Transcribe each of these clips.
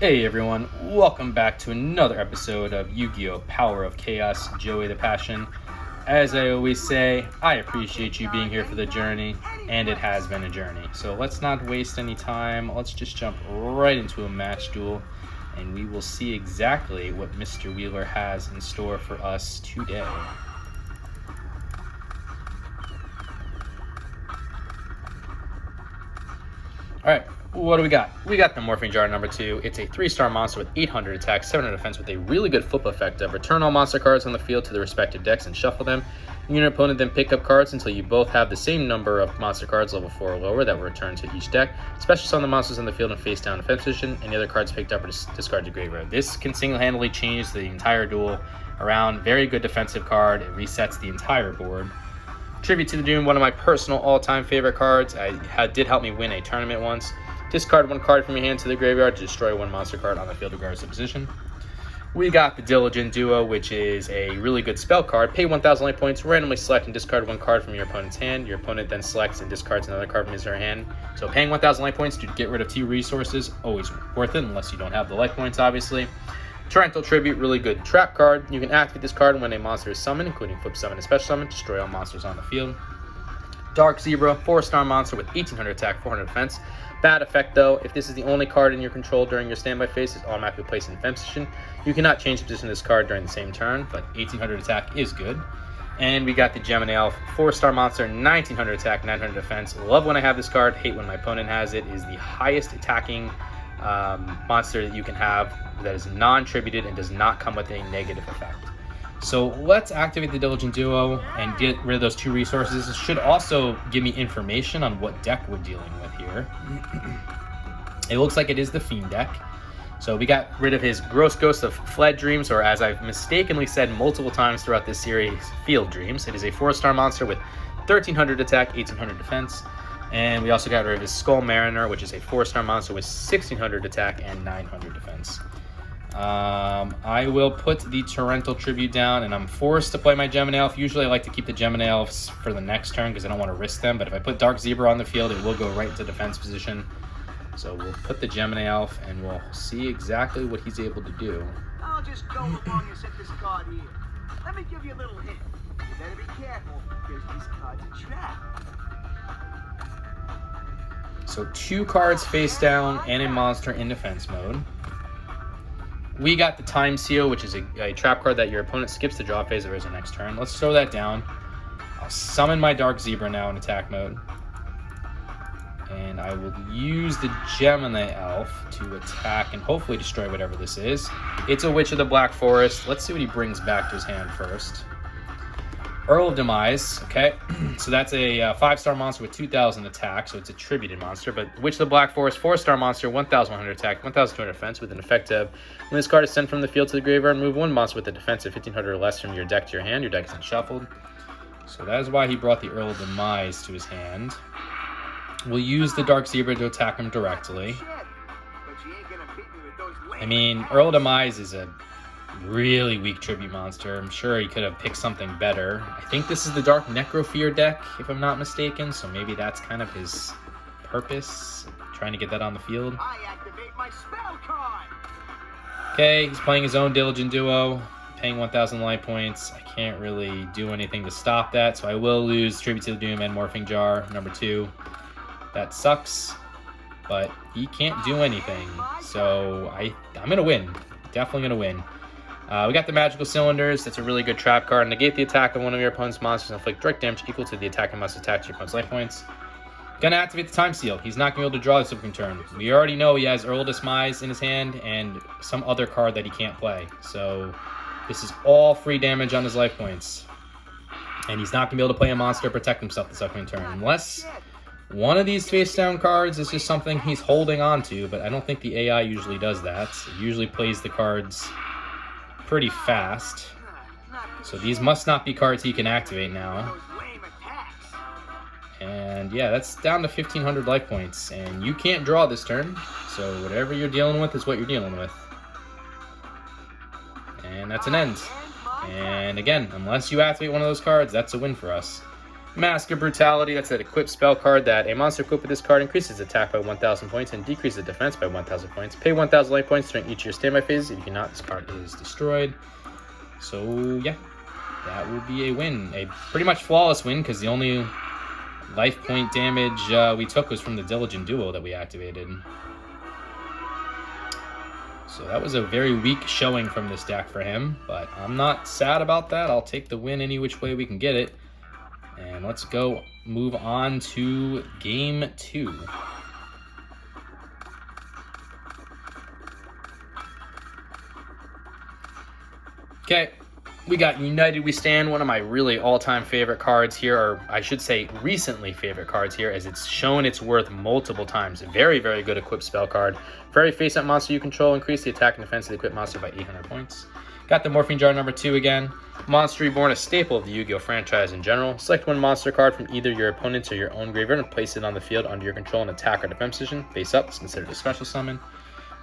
Hey everyone, welcome back to another episode of Yu-Gi-Oh! Power of Chaos, Joey the Passion. As I always say, I appreciate you being here for the journey, and it has been a journey. So let's not waste any time, let's just jump right into a match duel, and we will see exactly what Mr. Wheeler has in store for us today. Alright, what do we got? We got the Morphing Jar number 2. It's a 3-star monster with 800 attack, 700 defense with a really good flip effect of return all monster cards on the field to their respective decks and shuffle them. You and your opponent then pick up cards until you both have the same number of monster cards level 4 or lower that will return to each deck. Special summon the monsters on the field in face down defense position. Any other cards picked up are discarded to graveyard. This can single-handedly change the entire duel around. Very good defensive card. It resets the entire board. Tribute to the Doom, one of my personal all-time favorite cards. Did help me win a tournament once. Discard one card from your hand to the graveyard to destroy one monster card on the field regardless of position. We got the Diligent Duo, which is a really good spell card. Pay 1,000 life points, randomly select and discard one card from your opponent's hand. Your opponent then selects and discards another card from his or her hand. So paying 1,000 life points to get rid of 2 resources, always worth it, unless you don't have the life points, obviously. Torrential Tribute, really good trap card. You can activate this card when a monster is summoned, including flip summon and special summon, destroy all monsters on the field. Dark Zebra, 4-star monster with 1,800 attack, 400 defense. Bad effect though, if this is the only card in your control during your standby phase, it's automatically placed in defense position. You cannot change the position of this card during the same turn, but 1,800 attack is good. And we got the Gemini Elf, 4-star monster, 1,900 attack, 900 defense. Love when I have this card, hate when my opponent has it. It is the highest attacking monster that you can have that is non-tributed and does not come with a negative effect. So let's activate the Diligent Duo and get rid of those 2 resources. This should also give me information on what deck we're dealing with here. It looks like it is the Fiend deck. So we got rid of his Gross Ghost of Fled Dreams, or as I've mistakenly said multiple times throughout this series, Field Dreams. It is a 4-star monster with 1,300 attack, 1,800 defense. And we also got rid of his Skull Mariner, which is a 4-star monster with 1,600 attack and 900 defense. I will put the Torrential Tribute down, and I'm forced to play my Gemini Elf. Usually I like to keep the Gemini Elves for the next turn because I don't want to risk them, but if I put Dark Zebra on the field, it will go right into defense position. So we'll put the Gemini Elf, and we'll see exactly what he's able to do. I'll just go along and set this card here. Let me give you a little hint. You better be careful, because this card's a trap. So 2 cards face down and a monster in defense mode. We got the Time Seal, which is a trap card that your opponent skips the draw phase of his next turn. Let's throw that down. I'll summon my Dark Zebra now in attack mode. And I will use the Gemini Elf to attack and hopefully destroy whatever this is. It's a Witch of the Black Forest. Let's see what he brings back to his hand first. Earl of Demise, okay. So that's a 5-star monster with 2,000 attack, so it's a tributed monster. But Witch of the Black Forest, 4-star monster, 1,100 attack, 1,200 defense with an effect of when this card is sent from the field to the graveyard, move one monster with a defense of 1,500 or less from your deck to your hand. Your deck is unshuffled. So that is why he brought the Earl of Demise to his hand. We'll use the Dark Zebra to attack him directly. I mean, Earl of Demise is a really weak tribute monster. I'm sure he could have picked something better. I think this is the Dark Necrofear deck, if I'm not mistaken, so maybe that's kind of his purpose, trying to get that on the field. I activate my spell card. Okay, he's playing his own Diligent Duo, paying 1,000 life points. I can't really do anything to stop that, so I will lose Tribute to the Doom and Morphing Jar, number 2. That sucks, but he can't do anything, so I'm going to win. Definitely going to win. We got the Magical Cylinders. That's a really good trap card. Negate the attack of one of your opponent's monsters and inflict direct damage equal to the attacking monster's attack to your opponent's life points. Gonna activate the Time Seal. He's not gonna be able to draw this upcoming turn. We already know he has Earl of Demise in his hand and some other card that he can't play. So this is all free damage on his life points. And he's not gonna be able to play a monster to protect himself this upcoming turn. Unless one of these face down cards is just something he's holding on to, but I don't think the AI usually does that. It usually plays the cards pretty fast. So these must not be cards he can activate now. And yeah, that's down to 1,500 life points. And you can't draw this turn, so whatever you're dealing with is what you're dealing with. And that's an end. And again, unless you activate one of those cards, that's a win for us. Mask of Brutality, that's an equipped spell card that a monster equipped with this card increases attack by 1,000 points and decreases defense by 1,000 points. Pay 1,000 life points during each of your standby phases. If you cannot, this card is destroyed. So, yeah, that will be a win. A pretty much flawless win because the only life point damage we took was from the Diligent Duo that we activated. So that was a very weak showing from this deck for him, but I'm not sad about that. I'll take the win any which way we can get it. And let's go move on to game 2. Okay, we got United We Stand, one of my really all-time favorite cards here, or I should say recently favorite cards here, as it's shown its worth multiple times. A very, very good equipped spell card. For every face-up monster you control, increase the attack and defense of the equipped monster by 800 points. Got the Morphing Jar number 2 again. Monster Reborn, a staple of the Yu-Gi-Oh! Franchise in general. Select one monster card from either your opponent's or your own graveyard and place it on the field under your control and attack or defense position. Face up, it's considered a special summon.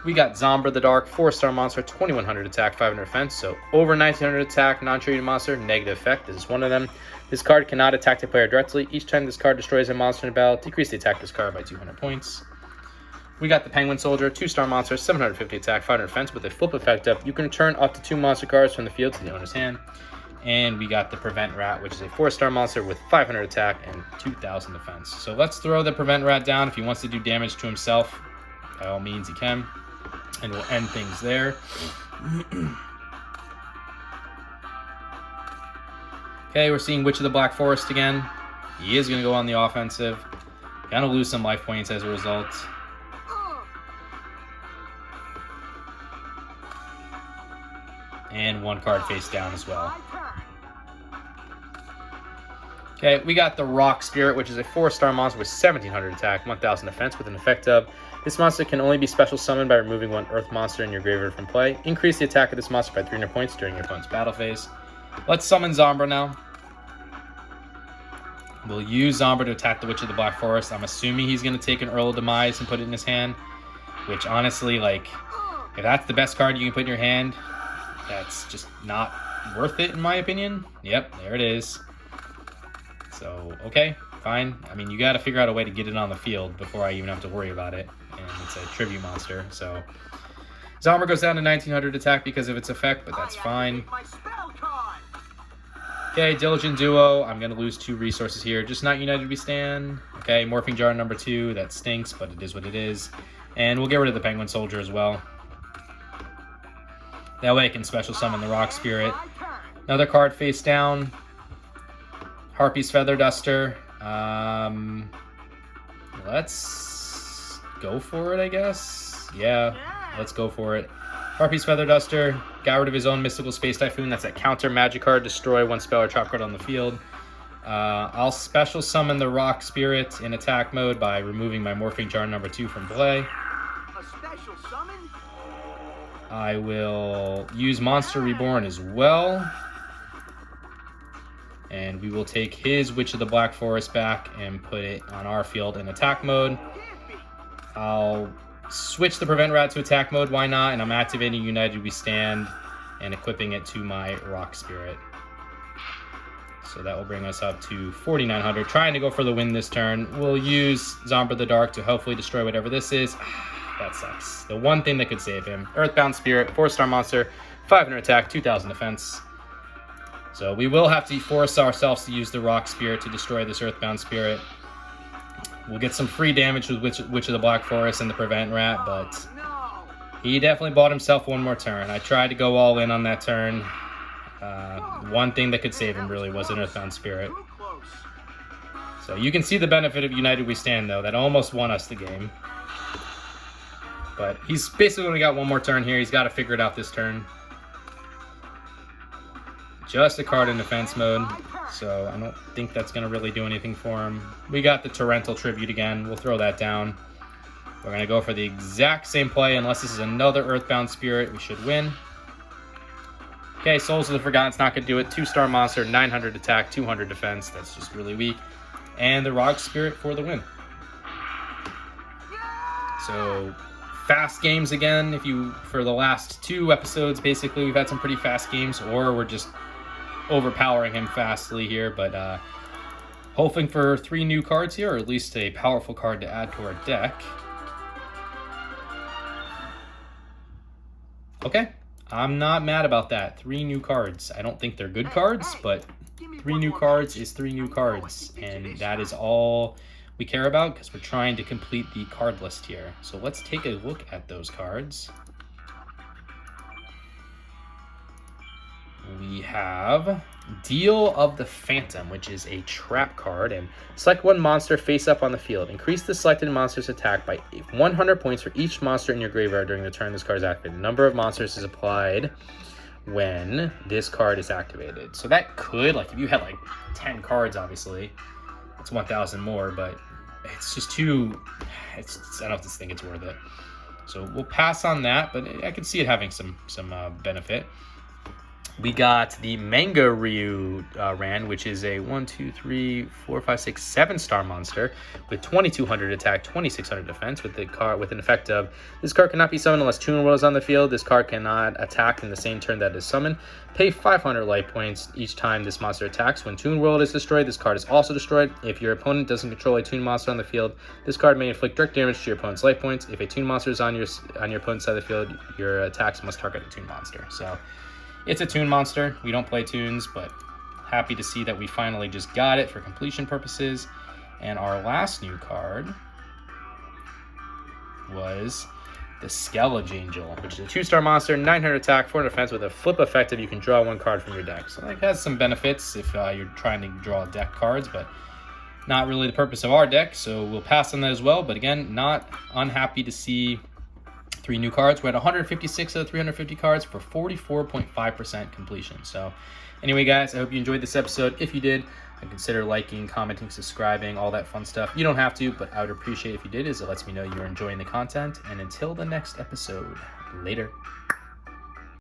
We got Zombra the Dark, 4-star monster, 2100 attack, 500 defense, so over 1900 attack, non-treated monster, negative effect. This is one of them. This card cannot attack the player directly. Each time this card destroys a monster in a battle, decrease the attack of this card by 200 points. We got the Penguin Soldier, 2-star monster, 750 attack, 500 defense, with a flip effect of you can return up to 2 monster cards from the field to the owner's hand. And we got the Prevent Rat, which is a 4-star monster with 500 attack and 2000 defense. So let's throw the Prevent Rat down. If he wants to do damage to himself, by all means he can. And we'll end things there. Okay, we're seeing Witch of the Black Forest again. He is going to go on the offensive. Gonna lose some life points as a result. And 1 card face down as well. Okay, we got the Rock Spirit, which is a 4-star monster with 1700 attack, 1000 defense, with an effect of this monster can only be special summoned by removing 1 Earth monster in your graveyard from play. Increase the attack of this monster by 300 points during your opponent's battle phase. Let's summon Zombra now. We'll use Zombra to attack the Witch of the Black Forest. I'm assuming he's going to take an Earl of Demise and put it in his hand, which honestly, like, if that's the best card you can put in your hand, that's just not worth it in my opinion. Yep, there it is. So, okay, fine. I mean, you got to figure out a way to get it on the field before I even have to worry about it. And it's a tribute monster, so Zombra goes down to 1900 attack because of its effect, but that's fine. Okay, Diligent Duo. I'm going to lose 2 resources here. Just not United We Stand. Okay, Morphing Jar number 2. That stinks, but it is what it is. And we'll get rid of the Penguin Soldier as well. That way I can special summon the Rock Spirit. Another card face down. Harpy's Feather Duster. Let's go for it, I guess. Yeah, let's go for it. Harpy's Feather Duster. Got rid of his own Mystical Space Typhoon. That's a counter magic card. Destroy 1 spell or trap card on the field. I'll special summon the Rock Spirit in attack mode by removing my Morphing Jar number 2 from play. A special summon? I will use Monster Reborn as well. And we will take his Witch of the Black Forest back and put it on our field in attack mode. I'll switch the Prevent Rat to attack mode, why not? And I'm activating United We Stand and equipping it to my Rock Spirit. So that will bring us up to 4,900. Trying to go for the win this turn. We'll use Zombra the Dark to hopefully destroy whatever this is. That sucks. The one thing that could save him. Earthbound Spirit, 4-star monster, 500 attack, 2000 defense. So we will have to force ourselves to use the Rock Spirit to destroy this Earthbound Spirit. We'll get some free damage with Witch of the Black Forest and the Prevent Rat, but he definitely bought himself 1 more turn. I tried to go all in on that turn. One thing that could save him really was an Earthbound Spirit. So you can see the benefit of United We Stand, though. That almost won us the game. But he's basically only got 1 more turn here. He's got to figure it out this turn. Just a card in defense mode, so I don't think that's going to really do anything for him. We got the Torrential Tribute again. We'll throw that down. We're going to go for the exact same play. Unless this is another Earthbound Spirit, we should win. Okay, Souls of the Forgotten's not going to do it. 2-star monster, 900 attack, 200 defense. That's just really weak. And the Rock Spirit for the win. So fast games again. For the last 2 episodes, basically, we've had some pretty fast games, or we're just overpowering him fastly here, but Hoping for 3 new cards here, or at least a powerful card to add to our deck. Okay, I'm not mad about that. 3 new cards. I don't think they're good cards, but 3 new cards is 3 new cards, and that is all we care about because we're trying to complete the card list here. So let's take a look at those cards. We have Deal of the Phantom, which is a trap card, and select 1 monster face up on the field. Increase the selected monster's attack by 100 points for each monster in your graveyard during the turn this card is activated. The number of monsters is applied when this card is activated. So that could, like, if you had like 10 cards, obviously, it's 1,000 more, but it's just too, I don't think it's worth it. So we'll pass on that, but I can see it having some benefit. We got the Manga Ryu Ran, which is a 7-star monster with 2,200 attack, 2,600 defense. With the card with an effect of this card cannot be summoned unless Toon World is on the field. This card cannot attack in the same turn that it is summoned. Pay 500 life points each time this monster attacks. When Toon World is destroyed, this card is also destroyed. If your opponent doesn't control a Toon monster on the field, this card may inflict direct damage to your opponent's life points. If a Toon monster is on your opponent's side of the field, your attacks must target a Toon monster. So it's a Toon monster. We don't play Toons, but happy to see that we finally just got it for completion purposes. And our last new card was the Skellige Angel, which is a 2-star monster, 900 attack, 400 defense with a flip effective. You can draw 1 card from your deck. So that has some benefits if you're trying to draw deck cards, but not really the purpose of our deck. So we'll pass on that as well. But again, not unhappy to see 3 new cards. We're at 156 of the 350 cards for 44.5% completion. So anyway, guys, I hope you enjoyed this episode. If you did, consider liking, commenting, subscribing, all that fun stuff. You don't have to, but I would appreciate if you did, as it lets me know you're enjoying the content. And until the next episode, later.